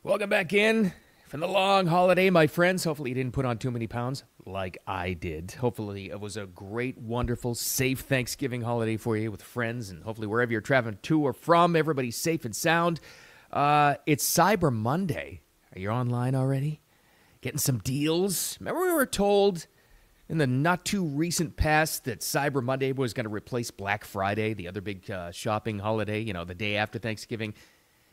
Welcome back in from the long holiday, my friends. Hopefully you didn't put on too many pounds like I did. Hopefully it was a great, wonderful, safe Thanksgiving holiday for you with friends, and hopefully wherever you're traveling to or from, everybody's safe and sound. It's Cyber Monday. Are you online already? Getting some deals? Remember we were told in the not-too-recent past that Cyber Monday was going to replace Black Friday, the other big shopping holiday, the day after Thanksgiving.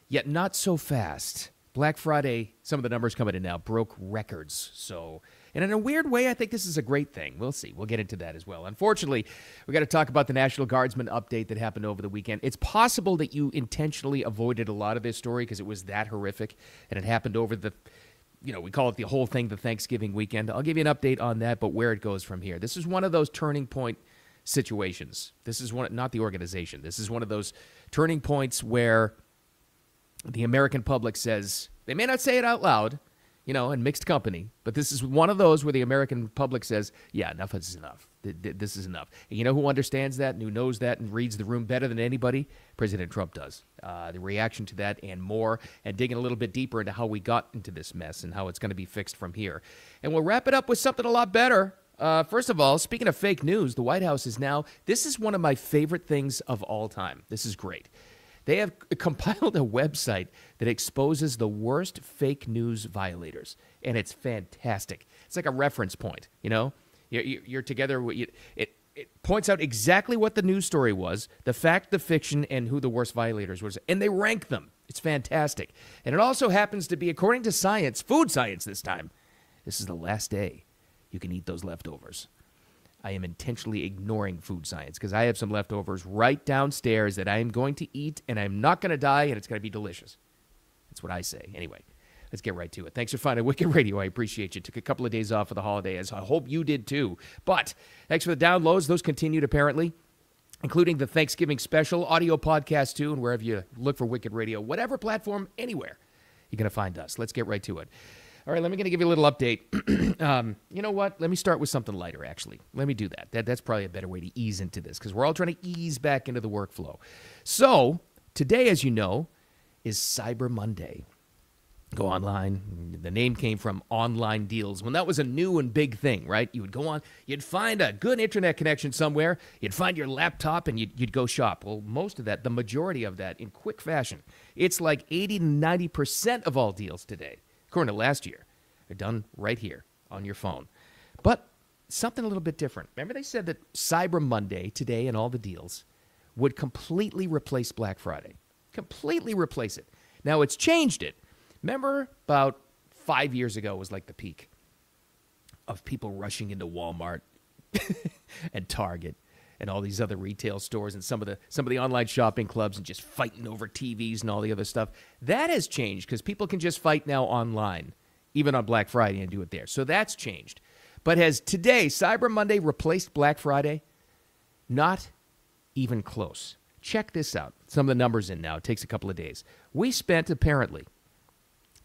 Yet not so fast. Black Friday, some of the numbers coming in now, broke records. So, and in a weird way, I think this is a great thing. We'll see. We'll get into that as well. Unfortunately, we got to talk about the Nat'l Guardsmen update that happened over the weekend. It's possible that you intentionally avoided a lot of this story because it was that horrific, and it happened over the, we call it the whole thing, the Thanksgiving weekend. I'll give you an update on that, but where it goes from here. This is one of those turning point situations. This is one, not the organization. This is one of those turning points where the American public says, they may not say it out loud, in mixed company, but this is one of those where the American public says, yeah, enough is enough. This is enough. And you know who understands that and who knows that and reads the room better than anybody? President Trump does. The reaction to that and more, and digging a little bit deeper into how we got into this mess and how it's going to be fixed from here. And we'll wrap it up with something a lot better. First of all, speaking of fake news, the White House is now, this is one of my favorite things of all time. This is great. They have compiled a website that exposes the worst fake news violators, and it's fantastic. It's like a reference point, You're together. It points out exactly what the news story was, the fact, the fiction, and who the worst violators was, and they rank them. It's fantastic. And it also happens to be, according to science, food science this time, this is the last day you can eat those leftovers. I am intentionally ignoring food science because I have some leftovers right downstairs that I am going to eat, and I'm not going to die, and it's going to be delicious. That's what I say. Anyway, let's get right to it. Thanks for finding Wicked Radio. I appreciate you. Took a couple of days off for the holiday, as I hope you did too. But thanks for the downloads. Those continued, apparently, including the Thanksgiving special, audio podcast too, and wherever you look for Wicked Radio, whatever platform, anywhere, you're going to find us. Let's get right to it. All right, let me give you a little update. You know what? Let me start with something lighter, actually. Let me do that. That's probably a better way to ease into this because we're all trying to ease back into the workflow. So today, as you know, is Cyber Monday. Go online. The name came from online deals. When that was a new and big thing, right? You would go on, you'd find a good internet connection somewhere, you'd find your laptop, and you'd go shop. Well, most of that, the majority of that, in quick fashion, it's like 80 to 90% of all deals today, according to last year, are done right here on your phone. But something a little bit different. Remember they said that Cyber Monday today and all the deals would completely replace Black Friday. Completely replace it. Now, it's changed it. Remember about 5 years ago was like the peak of people rushing into Walmart and Target and all these other retail stores and some of the online shopping clubs and just fighting over TVs and all the other stuff. That has changed because people can just fight now online, even on Black Friday, and do it there. So that's changed. But has today, Cyber Monday, replaced Black Friday? Not even close. Check this out. Some of the numbers in now. It takes a couple of days. We spent, apparently,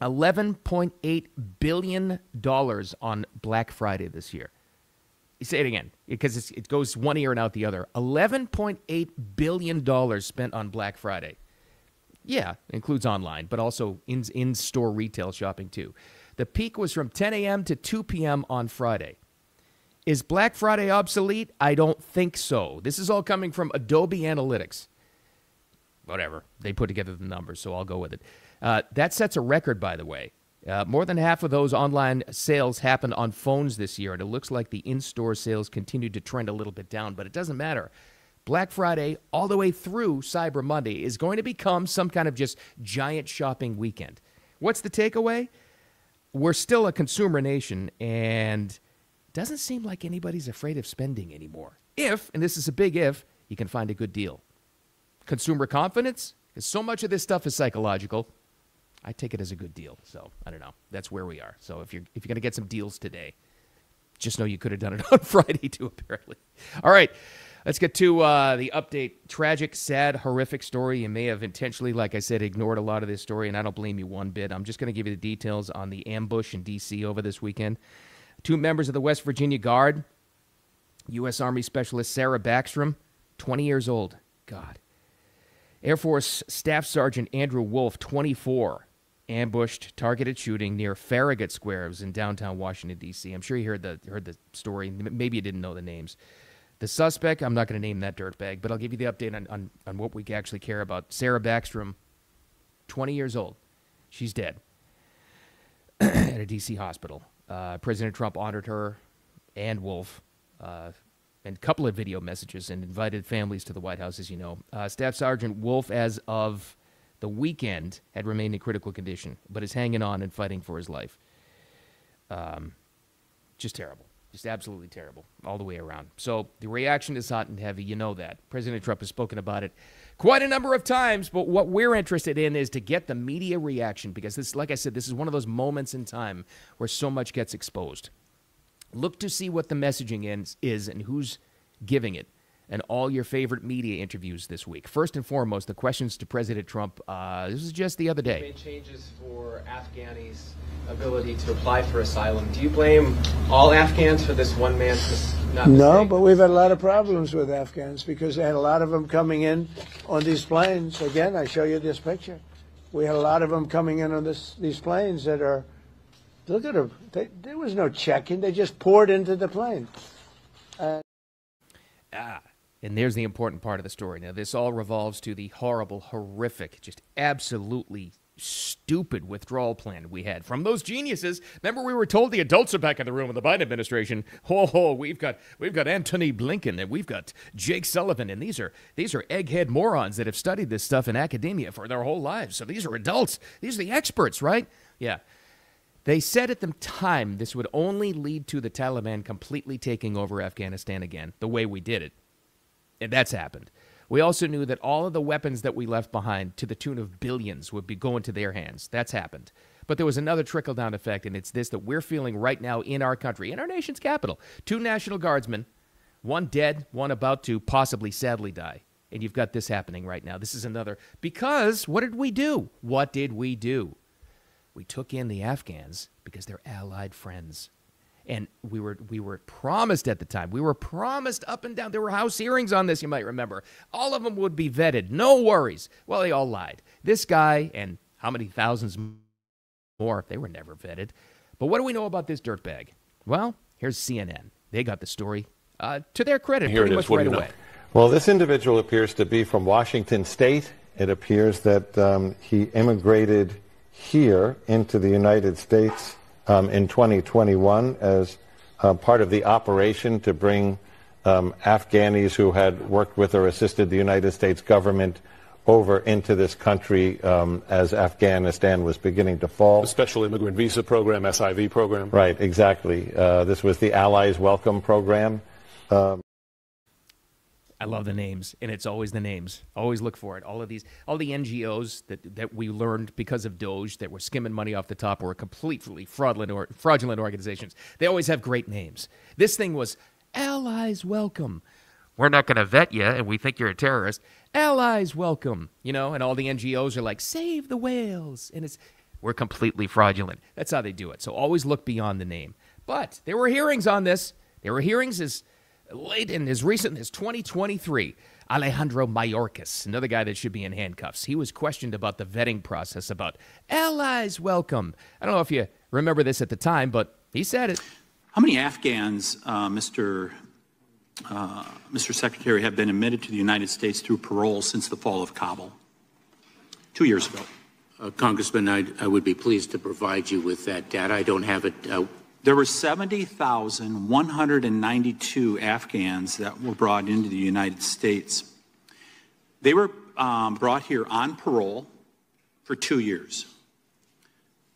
$11.8 billion on Black Friday this year. Say it again, because it goes one ear and out the other. $11.8 billion spent on Black Friday. Yeah, includes online, but also in-store retail shopping too. The peak was from 10 a.m. to 2 p.m. on Friday. Is Black Friday obsolete? I don't think so. This is all coming from Adobe Analytics. Whatever. They put together the numbers, so I'll go with it. That sets a record, by the way. More than half of those online sales happened on phones this year, and it looks like the in-store sales continued to trend a little bit down, but it doesn't matter. Black Friday, all the way through Cyber Monday, is going to become some kind of just giant shopping weekend. What's the takeaway? We're still a consumer nation, and it doesn't seem like anybody's afraid of spending anymore. If, and this is a big if, you can find a good deal. Consumer confidence? Because so much of this stuff is psychological. I take it as a good deal. So, I don't know. That's where we are. So, if you're going to get some deals today, just know you could have done it on Friday too, apparently. All right. Let's get to the update. Tragic, sad, horrific story. You may have intentionally, like I said, ignored a lot of this story, and I don't blame you one bit. I'm just going to give you the details on the ambush in D.C. over this weekend. 2 members of the West Virginia Guard, U.S. Army Specialist Sarah Backstrom, 20 years old. God. Air Force Staff Sergeant Andrew Wolf, 24. ambushed, targeted shooting near Farragut Square. It was in downtown Washington, D.C. I'm sure you heard the story. Maybe you didn't know the names. The suspect, I'm not going to name that dirtbag, but I'll give you the update on what we actually care about. Sarah Backstrom, 20 years old. She's dead at a D.C. hospital. President Trump honored her and Wolf and a couple of video messages and invited families to the White House, as you know. Staff Sergeant Wolf, as of the weekend, had remained in critical condition, but is hanging on and fighting for his life. Just terrible. Just absolutely terrible all the way around. So the reaction is hot and heavy. You know that. President Trump has spoken about it quite a number of times, but what we're interested in is to get the media reaction, because this, like I said, this is one of those moments in time where so much gets exposed. Look to see what the messaging is and who's giving it, and all your favorite media interviews this week. First and foremost, the questions to President Trump. This was just the other day. Made changes for Afghanis' ability to apply for asylum. Do you blame all Afghans for this one man's not mistake? No, but we've had a lot of problems with Afghans because they had a lot of them coming in on these planes. Again, I show you this picture. We had a lot of them coming in on these planes that are, look at them. There was no check-in. They just poured into the plane. And there's the important part of the story. Now, this all revolves to the horrible, horrific, just absolutely stupid withdrawal plan we had from those geniuses. Remember, we were told the adults are back in the room in the Biden administration. Oh, we've got Antony Blinken and we've got Jake Sullivan, and these are egghead morons that have studied this stuff in academia for their whole lives. So these are adults. These are the experts, right? Yeah. They said at the time this would only lead to the Taliban completely taking over Afghanistan again, the way we did it. And that's happened. We also knew that all of the weapons that we left behind, to the tune of billions, would be going to their hands. That's happened. But there was another trickle-down effect, and it's this that we're feeling right now in our country, in our nation's capital. 2 National Guardsmen, one dead, one about to possibly sadly die. And you've got this happening right now. This is another. Because what did we do? What did we do? We took in the Afghans because they're allied friends. And we were promised at the time. We were promised up and down. There were House hearings on this, you might remember. All of them would be vetted. No worries. Well, they all lied. This guy and how many thousands more, they were never vetted. But what do we know about this dirtbag? Well, here's CNN. They got the story. To their credit, Here pretty it much is. What right do you know? away. Well, this individual appears to be from Washington State. It appears that he immigrated here into the United States in 2021 as part of the operation to bring Afghanis who had worked with or assisted the United States government over into this country as Afghanistan was beginning to fall. The Special Immigrant Visa Program, SIV program. Right, exactly. This was the Allies Welcome Program. I love the names, and it's always the names. Always look for it. All the NGOs that we learned because of Doge that were skimming money off the top were completely fraudulent organizations. They always have great names. This thing was Allies Welcome. We're not going to vet you, and we think you're a terrorist. Allies Welcome. You know, and all the NGOs are like, save the whales. And we're completely fraudulent. That's how they do it. So always look beyond the name. But there were hearings on this. There were hearings as late and as recent as 2023, Alejandro Mayorkas, another guy that should be in handcuffs. He was questioned about the vetting process, about Allies Welcome. I don't know if you remember this at the time, but he said it. How many Afghans, Mr. Secretary, have been admitted to the United States through parole since the fall of Kabul? 2 years ago. Congressman, I would be pleased to provide you with that data. I don't have it. There were 70,192 Afghans that were brought into the United States. They were brought here on parole for 2 years.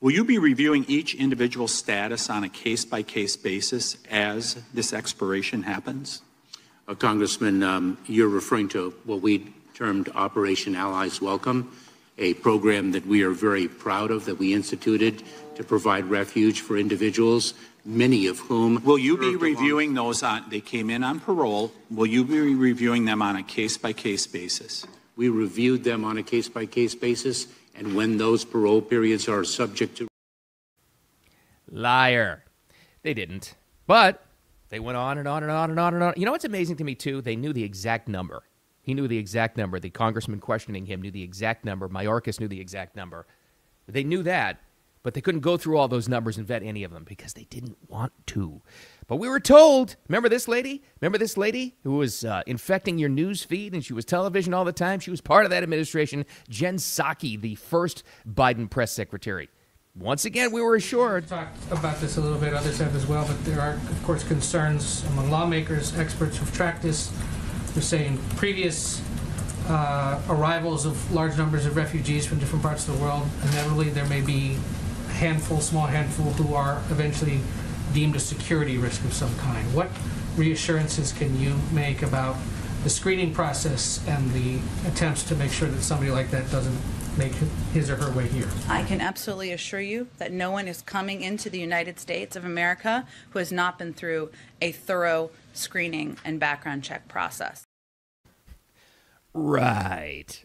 Will you be reviewing each individual status on a case-by-case basis as this expiration happens? Congressman, you're referring to what we termed Operation Allies Welcome, a program that we are very proud of, that we instituted to provide refuge for individuals, many of whom... Will you be reviewing those they came in on parole, will you be reviewing them on a case-by-case basis? We reviewed them on a case-by-case basis, and when those parole periods are subject to... Liar. They didn't. But they went on and on and on and on and on. You know what's amazing to me, too? They knew the exact number. He knew the exact number. The congressman questioning him knew the exact number. Mayorkas knew the exact number. They knew that, but they couldn't go through all those numbers and vet any of them because they didn't want to. But we were told, remember this lady? Remember this lady who was infecting your news feed and she was television all the time? She was part of that administration, Jen Psaki, the first Biden press secretary. Once again, we were assured. We talked about this a little bit, others have as well, but there are, of course, concerns among lawmakers, experts who've tracked this. They're saying previous arrivals of large numbers of refugees from different parts of the world, inevitably there may be a handful, small handful, who are eventually deemed a security risk of some kind. What reassurances can you make about the screening process and the attempts to make sure that somebody like that doesn't make his or her way here? I can absolutely assure you that no one is coming into the United States of America who has not been through a thorough screening and background check process. Right.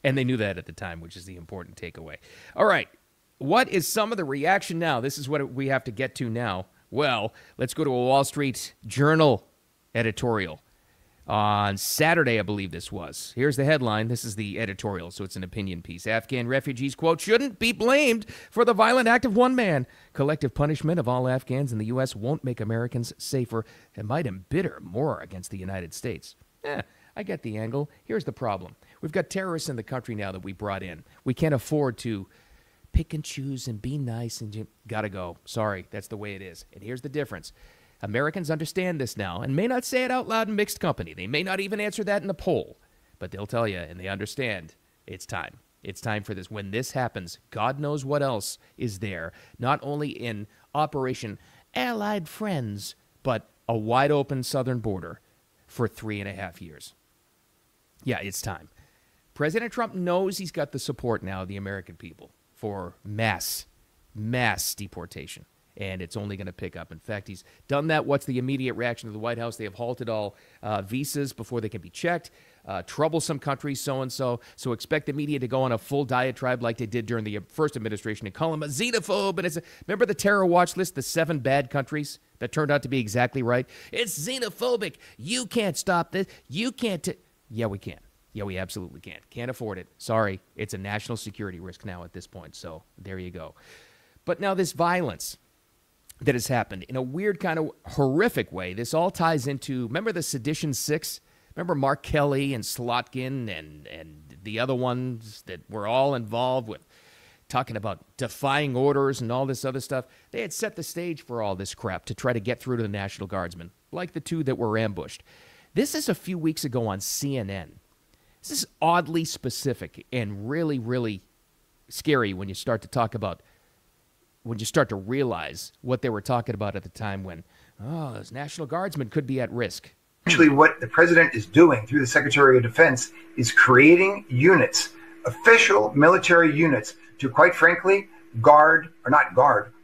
And they knew that at the time, which is the important takeaway. All right. What is some of the reaction now? This is what we have to get to now. Well, let's go to a Wall Street Journal editorial. On Saturday, I believe this was. Here's the headline. This is the editorial, so it's an opinion piece. Afghan refugees, quote, shouldn't be blamed for the violent act of one man. Collective punishment of all Afghans in the U.S. won't make Americans safer and might embitter more against the United States. I get the angle. Here's the problem. We've got terrorists in the country now that we brought in. We can't afford to pick and choose and be nice and gotta go. Sorry, that's the way it is. And here's the difference. Americans understand this now and may not say it out loud in mixed company. They may not even answer that in the poll, but they'll tell you, and they understand, it's time. It's time for this. When this happens, God knows what else is there, not only in Operation Allied Friends, but a wide open southern border for 3.5 years. Yeah, it's time. President Trump knows he's got the support now of the American people for mass deportation. And it's only going to pick up. In fact, he's done that. What's the immediate reaction of the White House? They have halted all visas before they can be checked. Troublesome countries, so-and-so. So expect the media to go on a full diatribe like they did during the first administration and call him a xenophobe. And remember the terror watch list, the 7 bad countries that turned out to be exactly right? It's xenophobic. You can't stop this. You can't. Yeah, we can. Yeah, we absolutely can. Can't afford it. Sorry. It's a national security risk now at this point. So there you go. But now this violence that has happened in a weird kind of horrific way. This all ties into, remember the Sedition 6? Remember Mark Kelly and Slotkin and the other ones that were all involved with talking about defying orders and all this other stuff? They had set the stage for all this crap to try to get through to the National Guardsmen, like the 2 that were ambushed. This is a few weeks ago on CNN. This is oddly specific and really, really scary when you start to talk about, when you start to realize what they were talking about at the time when, those National Guardsmen could be at risk. Actually, what the president is doing through the Secretary of Defense is creating units, official military units, to, quite frankly,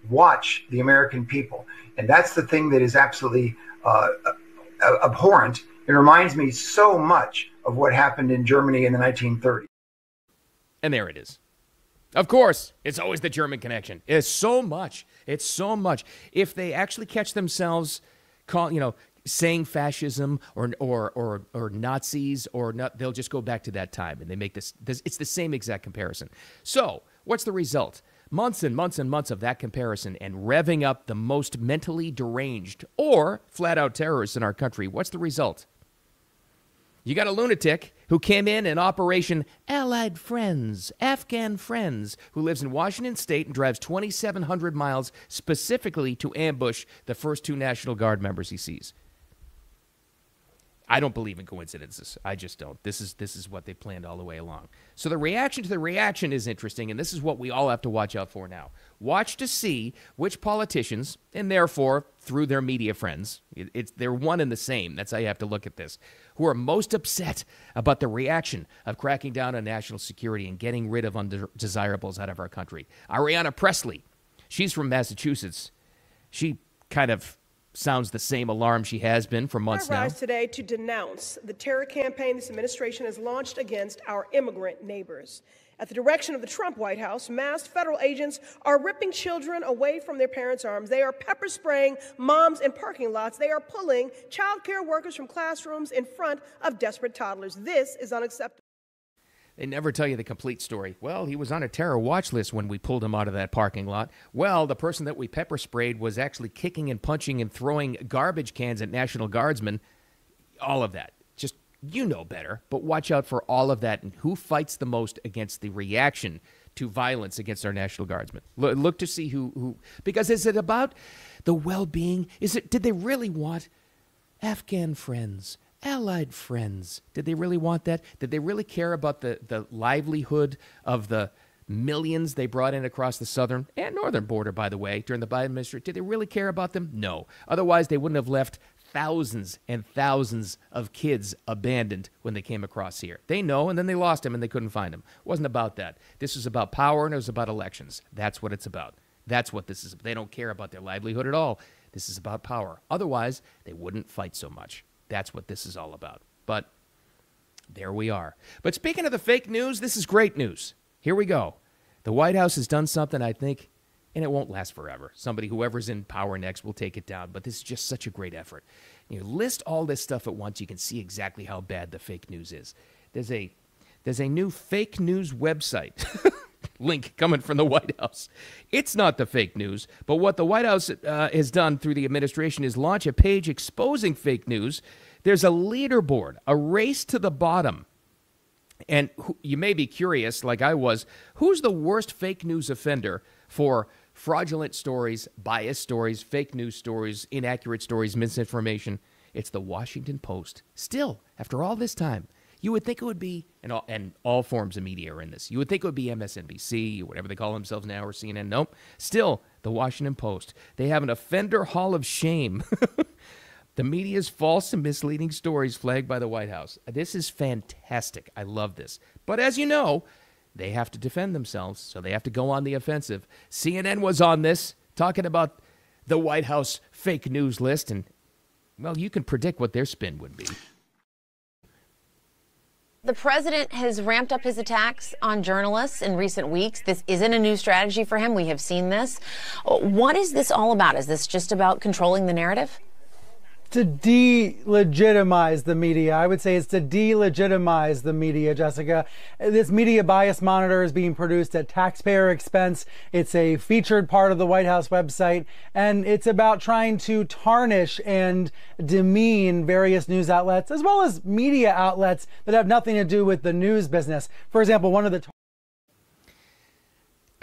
watch the American people. And that's the thing that is absolutely abhorrent. It reminds me so much of what happened in Germany in the 1930s. And there it is. Of course, it's always the German connection. It's so much. It's so much. If they actually catch themselves saying fascism or Nazis or not, they'll just go back to that time and they make this. It's the same exact comparison. So what's the result? Months and months and months of that comparison and revving up the most mentally deranged or flat out terrorists in our country. What's the result? You got a lunatic who came in Operation Allied Friends, Afghan Friends, who lives in Washington State and drives 2,700 miles specifically to ambush the first 2 National Guard members he sees. I don't believe in coincidences. I just don't. This is what they planned all the way along. So the reaction to the reaction is interesting, and this is what we all have to watch out for now. Watch to see which politicians, and therefore through their media friends, they're one and the same. That's how you have to look at this. Who are most upset about the reaction of cracking down on national security and getting rid of undesirables out of our country. Ariana Presley, she's from Massachusetts. She kind of sounds the same alarm she has been for months now. I rise today to denounce the terror campaign this administration has launched against our immigrant neighbors. At the direction of the Trump White House, masked federal agents are ripping children away from their parents' arms. They are pepper spraying moms in parking lots. They are pulling child care workers from classrooms in front of desperate toddlers. This is unacceptable. They never tell you the complete story. Well, he was on a terror watch list when we pulled him out of that parking lot. Well, the person that we pepper sprayed was actually kicking and punching and throwing garbage cans at National Guardsmen. All of that. Just, you know better, but watch out for all of that. And who fights the most against the reaction to violence against our National Guardsmen? Look to see who because is it about the well-being? Did they really want Afghan friends, allied friends? Did they really want that? Did they really care about the livelihood of the millions they brought in across the southern and northern border, by the way, during the Biden administration? Did they really care about them? No. Otherwise, they wouldn't have left thousands and thousands of kids abandoned when they came across here. They know, and then they lost them and they couldn't find them. It wasn't about that. This was about power, and it was about elections. That's what it's about. That's what this is. They don't care about their livelihood at all. This is about power. Otherwise, they wouldn't fight so much. That's what this is all about. But there we are. But speaking of the fake news, this is great news. Here we go. The White House has done something, I think, and it won't last forever. Whoever's in power next will take it down. But this is just such a great effort. You list all this stuff at once, you can see exactly how bad the fake news is. There's a new fake news website link coming from the White House. It's not the fake news, but what the White House has done through the administration is launch a page exposing fake news. There's a leaderboard, a race to the bottom. And you may be curious, like I was, who's the worst fake news offender for fraudulent stories, biased stories, fake news stories, inaccurate stories, misinformation? It's the Washington Post. Still, after all this time, you would think it would be, and all forms of media are in this, you would think it would be MSNBC, or whatever they call themselves now, or CNN. Nope. Still, the Washington Post. They have an offender hall of shame. The media's false and misleading stories flagged by the White House. This is fantastic. I love this. But as you know, they have to defend themselves, so they have to go on the offensive. CNN was on this, talking about the White House fake news list, and, well, you can predict what their spin would be. The president has ramped up his attacks on journalists in recent weeks. This isn't a new strategy for him. We have seen this. What is this all about? Is this just about controlling the narrative? To delegitimize the media. I would say it's to delegitimize the media, Jessica. This media bias monitor is being produced at taxpayer expense. It's a featured part of the White House website, and it's about trying to tarnish and demean various news outlets, as well as media outlets that have nothing to do with the news business. For example, one of the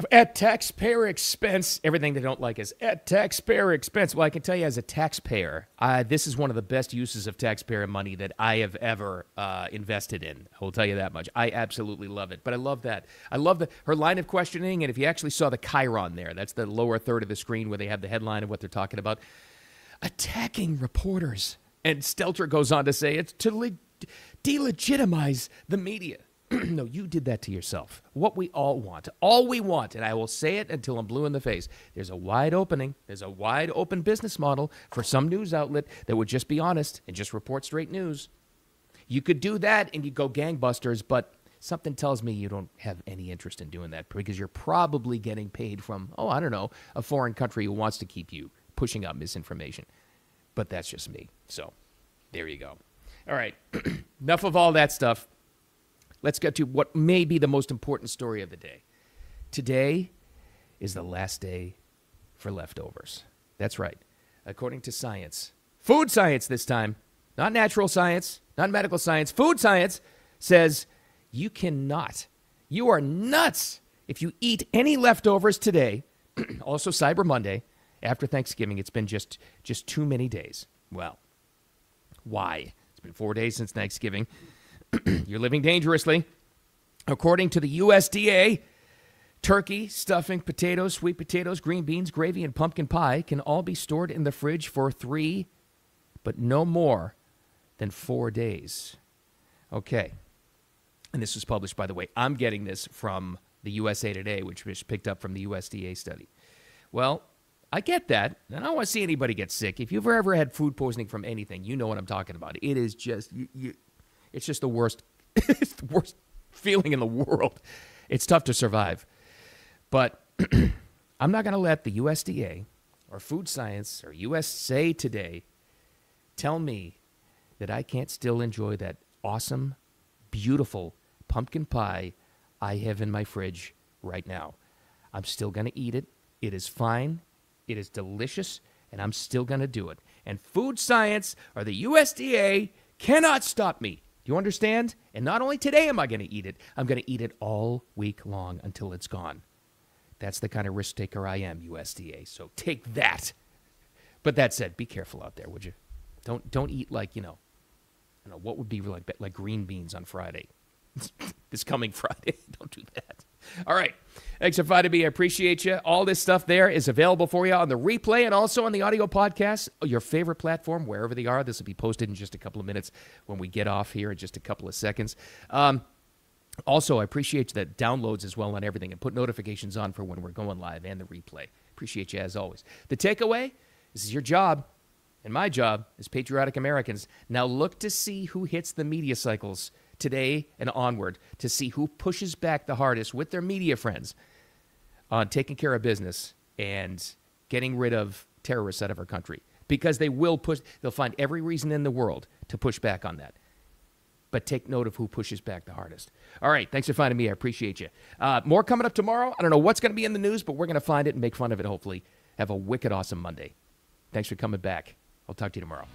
at taxpayer expense, everything they don't like is at taxpayer expense. Well, I can tell you as a taxpayer, this is one of the best uses of taxpayer money that I have ever invested in. I will tell you that much. I absolutely love it. But I love that. I love her line of questioning. And if you actually saw the chyron there, that's the lower third of the screen where they have the headline of what they're talking about. Attacking reporters. And Stelter goes on to say it's to delegitimize the media. No, you did that to yourself. What we all want, and I will say it until I'm blue in the face, there's a wide opening, there's a wide open business model for some news outlet that would just be honest and just report straight news. You could do that and you go gangbusters, but something tells me you don't have any interest in doing that because you're probably getting paid from, a foreign country who wants to keep you pushing out misinformation. But that's just me. So there you go. All right, enough of all that stuff. Let's get to what may be the most important story of the day. Today is the last day for leftovers. That's right. According to science, food science this time, not natural science, not medical science, food science says you are nuts if you eat any leftovers today, also Cyber Monday, after Thanksgiving. It's been just too many days. Well, why? It's been 4 days since Thanksgiving. You're living dangerously. According to the USDA, turkey, stuffing, potatoes, sweet potatoes, green beans, gravy, and pumpkin pie can all be stored in the fridge for 3, but no more than 4 days. Okay. And this was published, by the way. I'm getting this from the USA Today, which was picked up from the USDA study. Well, I get that, and I don't want to see anybody get sick. If you've ever had food poisoning from anything, you know what I'm talking about. It is just... It's just the worst, it's the worst feeling in the world. It's tough to survive. But I'm not going to let the USDA or Food Science or USA Today tell me that I can't still enjoy that awesome, beautiful pumpkin pie I have in my fridge right now. I'm still going to eat it. It is fine. It is delicious, and I'm still going to do it. And food science or the USDA cannot stop me. Do you understand? And not only today am I going to eat it, I'm going to eat it all week long until it's gone. That's the kind of risk taker I am, USDA. So take that. But that said, be careful out there, would you? Don't eat like, what would be like green beans on Friday. This coming Friday. Don't do that. All right. Thanks for finding me. I appreciate you. All this stuff there is available for you on the replay and also on the audio podcast, your favorite platform, wherever they are. This will be posted in just a couple of minutes when we get off here in just a couple of seconds. Also, I appreciate the downloads as well on everything and put notifications on for when we're going live and the replay. Appreciate you as always. The takeaway, this is your job and my job as patriotic Americans. Now look to see who hits the media cycles today and onward, to see who pushes back the hardest with their media friends on taking care of business and getting rid of terrorists out of our country. Because they'll find every reason in the world to push back on that. But take note of who pushes back the hardest. All right, thanks for finding me. I appreciate you. More coming up tomorrow. I don't know what's going to be in the news, but we're going to find it and make fun of it, hopefully. Have a wicked awesome Monday. Thanks for coming back. I'll talk to you tomorrow.